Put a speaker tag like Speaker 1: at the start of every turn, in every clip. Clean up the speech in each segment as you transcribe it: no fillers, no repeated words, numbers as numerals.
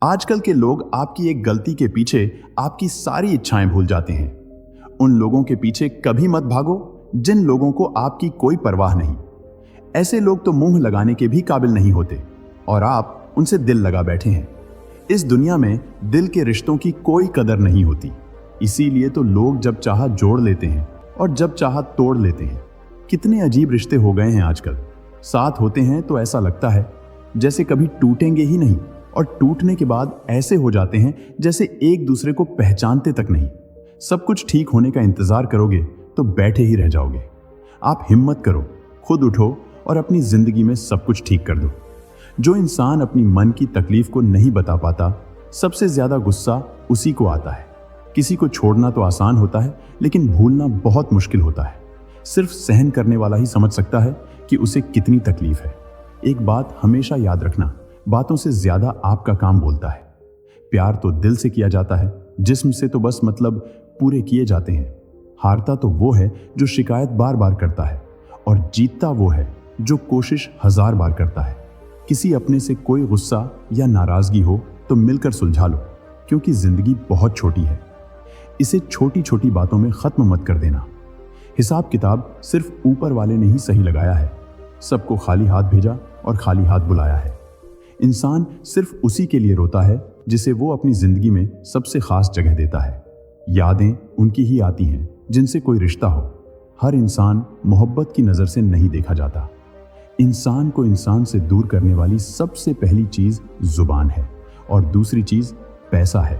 Speaker 1: आजकल के लोग आपकी एक गलती के पीछे आपकी सारी इच्छाएं भूल जाते हैं। उन लोगों के पीछे कभी मत भागो जिन लोगों को आपकी कोई परवाह नहीं। ऐसे लोग तो मुंह लगाने के भी काबिल नहीं होते और आप उनसे दिल लगा बैठे हैं। इस दुनिया में दिल के रिश्तों की कोई कदर नहीं होती, इसीलिए तो लोग जब चाहा जोड़ लेते हैं और जब चाहा तोड़ लेते हैं। कितने अजीब रिश्ते हो गए हैं आजकल। साथ होते हैं तो ऐसा लगता है जैसे कभी टूटेंगे ही नहीं, और टूटने के बाद ऐसे हो जाते हैं जैसे एक दूसरे को पहचानते तक नहीं। सब कुछ ठीक होने का इंतजार करोगे तो बैठे ही रह जाओगे। आप हिम्मत करो, खुद उठो और अपनी जिंदगी में सब कुछ ठीक कर दो। जो इंसान अपनी मन की तकलीफ को नहीं बता पाता, सबसे ज्यादा गुस्सा उसी को आता है। किसी को छोड़ना तो आसान होता है, लेकिन भूलना बहुत मुश्किल होता है। सिर्फ सहन करने वाला ही समझ सकता है कि उसे कितनी तकलीफ है। एक बात हमेशा याद रखना, बातों से ज्यादा आपका काम बोलता है। प्यार तो दिल से किया जाता है, जिस्म से तो बस मतलब पूरे किए जाते हैं। हारता तो वो है जो शिकायत बार बार करता है, और जीतता वो है जो कोशिश 1000 बार करता है। किसी अपने से कोई गुस्सा या नाराजगी हो तो मिलकर सुलझा लो, क्योंकि जिंदगी बहुत छोटी है। इसे छोटी छोटी बातों में खत्म मत कर देना। हिसाब किताब सिर्फ ऊपर वाले ने ही सही लगाया है। सबको खाली हाथ भेजा और खाली हाथ बुलाया है। इंसान सिर्फ उसी के लिए रोता है जिसे वो अपनी जिंदगी में सबसे खास जगह देता है। यादें उनकी ही आती हैं जिनसे कोई रिश्ता हो। हर इंसान मोहब्बत की नजर से नहीं देखा जाता। इंसान को इंसान से दूर करने वाली सबसे पहली चीज जुबान है, और दूसरी चीज पैसा है।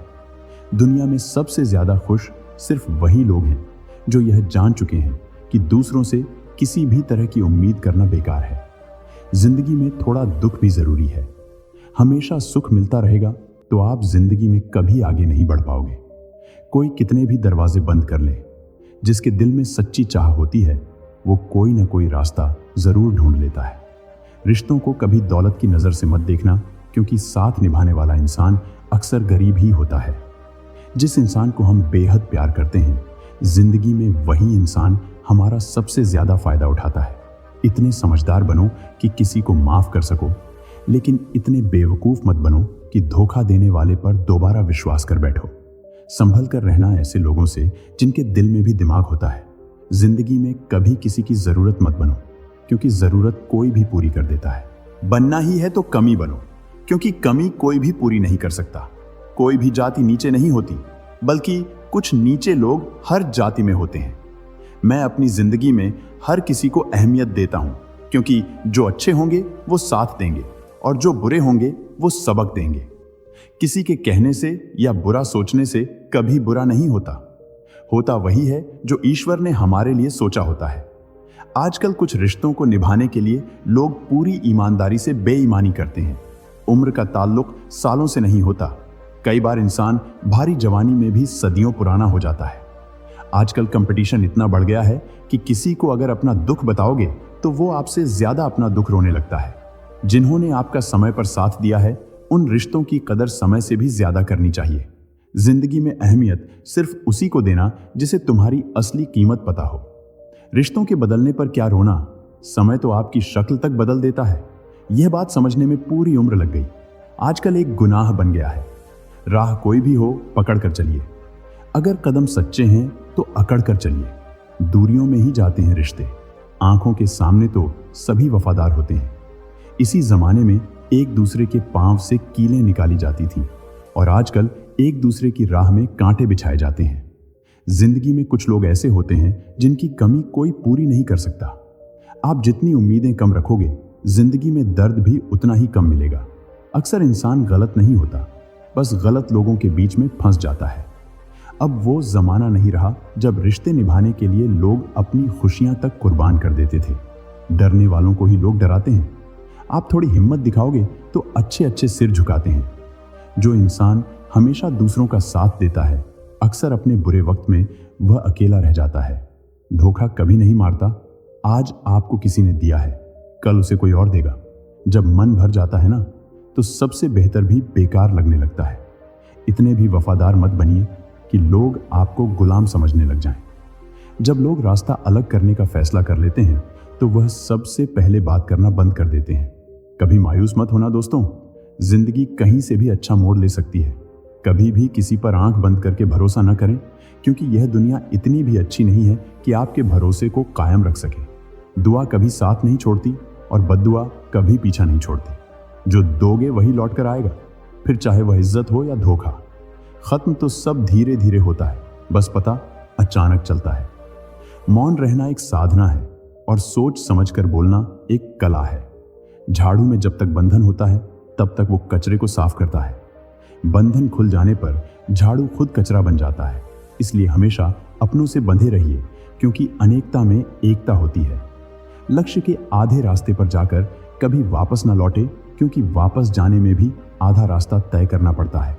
Speaker 1: दुनिया में सबसे ज्यादा खुश सिर्फ वही लोग हैं जो यह जान चुके हैं कि दूसरों से किसी भी तरह की उम्मीद करना बेकार है। जिंदगी में थोड़ा दुख भी जरूरी है। हमेशा सुख मिलता रहेगा तो आप जिंदगी में कभी आगे नहीं बढ़ पाओगे। कोई कितने भी दरवाजे बंद कर ले, जिसके दिल में सच्ची चाह होती है वो कोई ना कोई रास्ता जरूर ढूंढ लेता है। रिश्तों को कभी दौलत की नजर से मत देखना, क्योंकि साथ निभाने वाला इंसान अक्सर गरीब ही होता है। जिस इंसान को हम बेहद प्यार करते हैं, जिंदगी में वही इंसान हमारा सबसे ज्यादा फायदा उठाता है। इतने समझदार बनो कि किसी को माफ कर सको, लेकिन इतने बेवकूफ मत बनो कि धोखा देने वाले पर दोबारा विश्वास कर बैठो। संभल कर रहना ऐसे लोगों से जिनके दिल में भी दिमाग होता है। जिंदगी में कभी किसी की जरूरत मत बनो, क्योंकि जरूरत कोई भी पूरी कर देता है। बनना ही है तो कमी बनो, क्योंकि कमी कोई भी पूरी नहीं कर सकता। कोई भी जाति नीचे नहीं होती, बल्कि कुछ नीचे लोग हर जाति में होते हैं। मैं अपनी जिंदगी में हर किसी को अहमियत देता हूं, क्योंकि जो अच्छे होंगे वो साथ देंगे और जो बुरे होंगे वो सबक देंगे। किसी के कहने से या बुरा सोचने से कभी बुरा नहीं होता। होता वही है जो ईश्वर ने हमारे लिए सोचा होता है। आजकल कुछ रिश्तों को निभाने के लिए लोग पूरी ईमानदारी से बेईमानी करते हैं। उम्र का ताल्लुक सालों से नहीं होता। कई बार इंसान भारी जवानी में भी सदियों पुराना हो जाता है। आजकल कंपटीशन इतना बढ़ गया है कि किसी को अगर अपना दुख बताओगे तो वो आपसे ज्यादा अपना दुख रोने लगता है। जिन्होंने आपका समय पर साथ दिया है, उन रिश्तों की कदर समय से भी ज्यादा करनी चाहिए। जिंदगी में अहमियत सिर्फ उसी को देना जिसे तुम्हारी असली कीमत पता हो। रिश्तों के बदलने पर क्या रोना, समय तो आपकी शक्ल तक बदल देता है। यह बात समझने में पूरी उम्र लग गई। आजकल एक गुनाह बन गया है। राह कोई भी हो, पकड़ कर चलिए। अगर कदम सच्चे हैं तो अकड़ कर चलिए। दूरियों में ही जाते हैं रिश्ते, आंखों के सामने तो सभी वफादार होते हैं। इसी जमाने में एक दूसरे के पांव से कीलें निकाली जाती थी, और आजकल एक दूसरे की राह में कांटे बिछाए जाते हैं। जिंदगी में कुछ लोग ऐसे होते हैं जिनकी कमी कोई पूरी नहीं कर सकता। आप जितनी उम्मीदें कम रखोगे, जिंदगी में दर्द भी उतना ही कम मिलेगा। अक्सर इंसान गलत नहीं होता, बस गलत लोगों के बीच में फंस जाता है। अब वो जमाना नहीं रहा जब रिश्ते निभाने के लिए लोग अपनी खुशियां तक कुर्बान कर देते थे। डरने वालों को ही लोग डराते हैं। आप थोड़ी हिम्मत दिखाओगे तो अच्छे अच्छे सिर झुकाते हैं। जो इंसान हमेशा दूसरों का साथ देता है, अक्सर अपने बुरे वक्त में वह अकेला रह जाता है। धोखा कभी नहीं मारता। आज आपको किसी ने दिया है, कल उसे कोई और देगा। जब मन भर जाता है ना, तो सबसे बेहतर भी बेकार लगने लगता है। इतने भी वफादार मत बनिए कि लोग आपको गुलाम समझने लग जाएं। जब लोग रास्ता अलग करने का फैसला कर लेते हैं, तो वह सबसे पहले बात करना बंद कर देते हैं। कभी मायूस मत होना दोस्तों। जिंदगी कहीं से भी अच्छा मोड़ ले सकती है। कभी भी किसी पर आंख बंद करके भरोसा न करें, क्योंकि यह दुनिया इतनी भी अच्छी नहीं है कि आपके भरोसे को कायम रख सके। दुआ कभी साथ नहीं छोड़ती और बद्दुआ कभी पीछा नहीं छोड़ती। जो दोगे वही लौट कर आएगा, फिर चाहे वह इज्जत हो या धोखा। खत्म तो सब धीरे धीरे होता है, बस पता अचानक चलता है। मौन रहना एक साधना है और सोच समझकर बोलना एक कला है। झाड़ू में जब तक बंधन होता है तब तक वो कचरे को साफ करता है। बंधन खुल जाने पर झाड़ू खुद कचरा बन जाता है। इसलिए हमेशा अपनों से बंधे रहिए, क्योंकि अनेकता में एकता होती है। लक्ष्य के आधे रास्ते पर जाकर कभी वापस ना लौटे, क्योंकि वापस जाने में भी आधा रास्ता तय करना पड़ता है।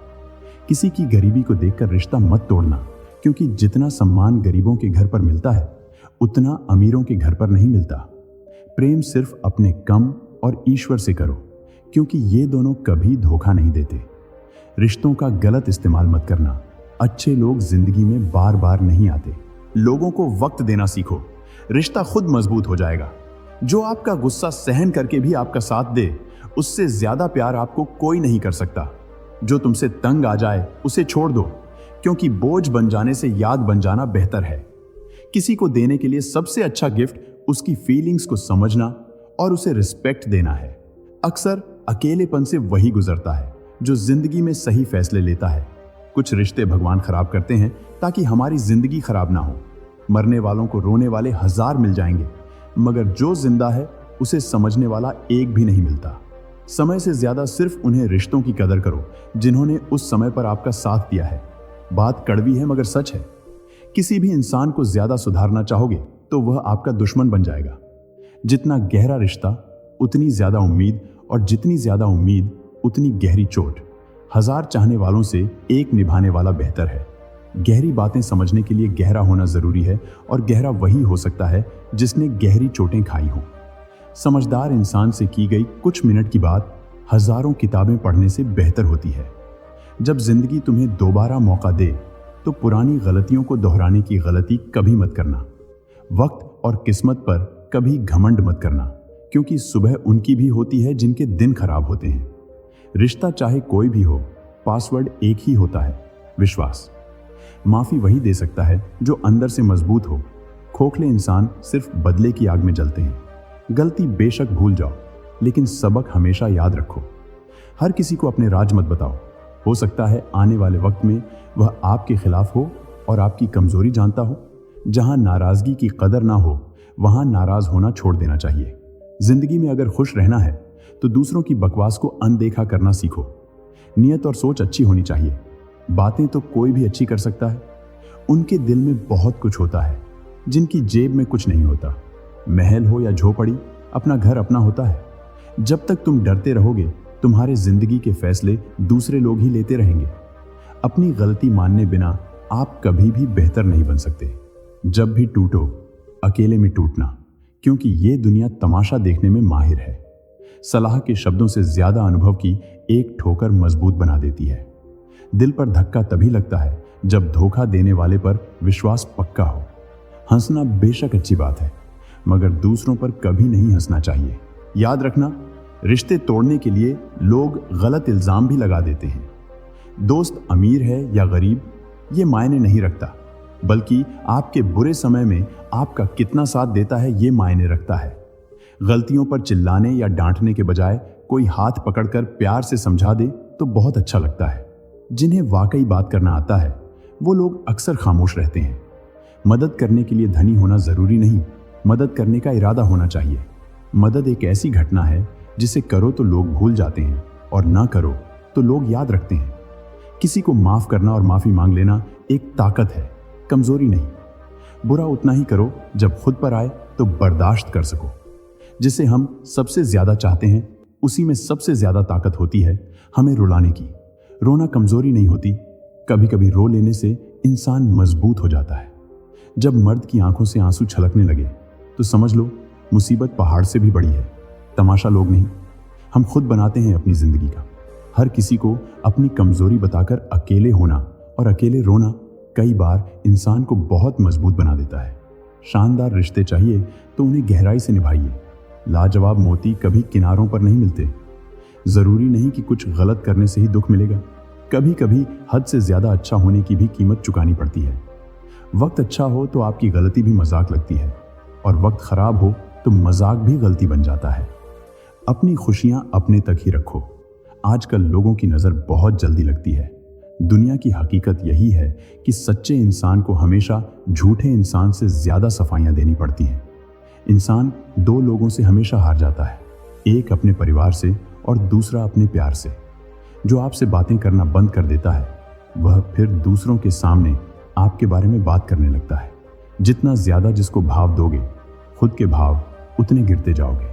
Speaker 1: किसी की गरीबी को देखकर रिश्ता मत तोड़ना, क्योंकि जितना सम्मान गरीबों के घर पर मिलता है उतना अमीरों के घर पर नहीं मिलता। प्रेम सिर्फ अपने कम और ईश्वर से करो, क्योंकि ये दोनों कभी धोखा नहीं देते। रिश्तों का गलत इस्तेमाल मत करना। अच्छे लोग जिंदगी में बार बार नहीं आते। लोगों को वक्त देना सीखो, रिश्ता खुद मजबूत हो जाएगा। जो आपका गुस्सा सहन करके भी आपका साथ दे, उससे ज्यादा प्यार आपको कोई नहीं कर सकता। जो तुमसे तंग आ जाए उसे छोड़ दो, क्योंकि बोझ बन जाने से याद बन जाना बेहतर है। किसी को देने के लिए सबसे अच्छा गिफ्ट उसकी फीलिंग्स को समझना और उसे रिस्पेक्ट देना है। अक्सर अकेलेपन से वही गुजरता है जो जिंदगी में सही फैसले लेता है। कुछ रिश्ते भगवान खराब करते हैं ताकि हमारी जिंदगी खराब ना हो। मरने वालों को रोने वाले 1000 मिल जाएंगे, मगर जो जिंदा है उसे समझने वाला एक भी नहीं मिलता। समय से ज्यादा सिर्फ उन्हें रिश्तों की कदर करो जिन्होंने उस समय पर आपका साथ दिया है। बात कड़वी है मगर सच है। किसी भी इंसान को ज्यादा सुधारना चाहोगे तो वह आपका दुश्मन बन जाएगा। जितना गहरा रिश्ता उतनी ज्यादा उम्मीद, और जितनी ज्यादा उम्मीद उतनी गहरी चोट। 1000 चाहने वालों से एक निभाने वाला बेहतर है। गहरी बातें समझने के लिए गहरा होना जरूरी है, और गहरा वही हो सकता है जिसने गहरी चोटें खाई हों। समझदार इंसान से की गई कुछ मिनट की बात हजारों किताबें पढ़ने से बेहतर होती है। जब जिंदगी तुम्हें दोबारा मौका दे तो पुरानी गलतियों को दोहराने की गलती कभी मत करना। वक्त और किस्मत पर कभी घमंड मत करना, क्योंकि सुबह उनकी भी होती है जिनके दिन खराब होते हैं। रिश्ता चाहे कोई भी हो, पासवर्ड एक ही होता है, विश्वास। माफी वही दे सकता है जो अंदर से मजबूत हो। खोखले इंसान सिर्फ बदले की आग में जलते हैं। गलती बेशक भूल जाओ, लेकिन सबक हमेशा याद रखो। हर किसी को अपने राज मत बताओ। हो सकता है आने वाले वक्त में वह आपके खिलाफ हो और आपकी कमजोरी जानता हो। जहां नाराजगी की कदर ना हो, वहां नाराज होना छोड़ देना चाहिए। जिंदगी में अगर खुश रहना है तो दूसरों की बकवास को अनदेखा करना सीखो। नियत और सोच अच्छी होनी चाहिए। बातें तो कोई भी अच्छी कर सकता है। उनके दिल में बहुत कुछ होता है जिनकी जेब में कुछ नहीं होता। महल हो या झोपड़ी, अपना घर अपना होता है। जब तक तुम डरते रहोगे, तुम्हारे जिंदगी के फैसले दूसरे लोग ही लेते रहेंगे। अपनी गलती मानने बिना आप कभी भी बेहतर नहीं बन सकते। जब भी टूटो, अकेले में टूटना, क्योंकि ये दुनिया तमाशा देखने में माहिर है। सलाह के शब्दों से ज्यादा अनुभव की एक ठोकर मजबूत बना देती है। दिल पर धक्का तभी लगता है जब धोखा देने वाले पर विश्वास पक्का हो। हंसना बेशक अच्छी बात है, मगर दूसरों पर कभी नहीं हंसना चाहिए। याद रखना, रिश्ते तोड़ने के लिए लोग गलत इल्जाम भी लगा देते हैं। दोस्त अमीर है या गरीब ये मायने नहीं रखता, बल्कि आपके बुरे समय में आपका कितना साथ देता है ये मायने रखता है। गलतियों पर चिल्लाने या डांटने के बजाय कोई हाथ पकड़कर प्यार से समझा दे तो बहुत अच्छा लगता है। जिन्हें वाकई बात करना आता है वो लोग अक्सर खामोश रहते हैं। मदद करने के लिए धनी होना जरूरी नहीं, मदद करने का इरादा होना चाहिए। मदद एक ऐसी घटना है जिसे करो तो लोग भूल जाते हैं और ना करो तो लोग याद रखते हैं। किसी को माफ करना और माफी मांग लेना एक ताकत है, कमजोरी नहीं। बुरा उतना ही करो जब खुद पर आए तो बर्दाश्त कर सको। जिसे हम सबसे ज्यादा चाहते हैं उसी में सबसे ज्यादा ताकत होती है हमें रुलाने की। रोना कमजोरी नहीं होती, कभी कभी रो लेने से इंसान मजबूत हो जाता है। जब मर्द की आंखों से आंसू छलकने लगे तो समझ लो मुसीबत पहाड़ से भी बड़ी है। तमाशा लोग नहीं, हम खुद बनाते हैं अपनी जिंदगी का। हर किसी को अपनी कमजोरी बताकर अकेले होना और अकेले रोना कई बार इंसान को बहुत मजबूत बना देता है। शानदार रिश्ते चाहिए तो उन्हें गहराई से निभाइए। लाजवाब मोती कभी किनारों पर नहीं मिलते। जरूरी नहीं कि कुछ गलत करने से ही दुख मिलेगा। कभी कभी हद से ज्यादा अच्छा होने की भी कीमत चुकानी पड़ती है। वक्त अच्छा हो तो आपकी गलती भी मजाक लगती है, और वक्त खराब हो तो मजाक भी गलती बन जाता है। अपनी खुशियां अपने तक ही रखो। आजकल लोगों की नजर बहुत जल्दी लगती है। दुनिया की हकीकत यही है कि सच्चे इंसान को हमेशा झूठे इंसान से ज्यादा सफाइयां देनी पड़ती हैं। इंसान दो लोगों से हमेशा हार जाता है, एक अपने परिवार से और दूसरा अपने प्यार से। जो आपसे बातें करना बंद कर देता है, वह फिर दूसरों के सामने आपके बारे में बात करने लगता है। जितना ज्यादा जिसको भाव दोगे, खुद के भाव उतने गिरते जाओगे।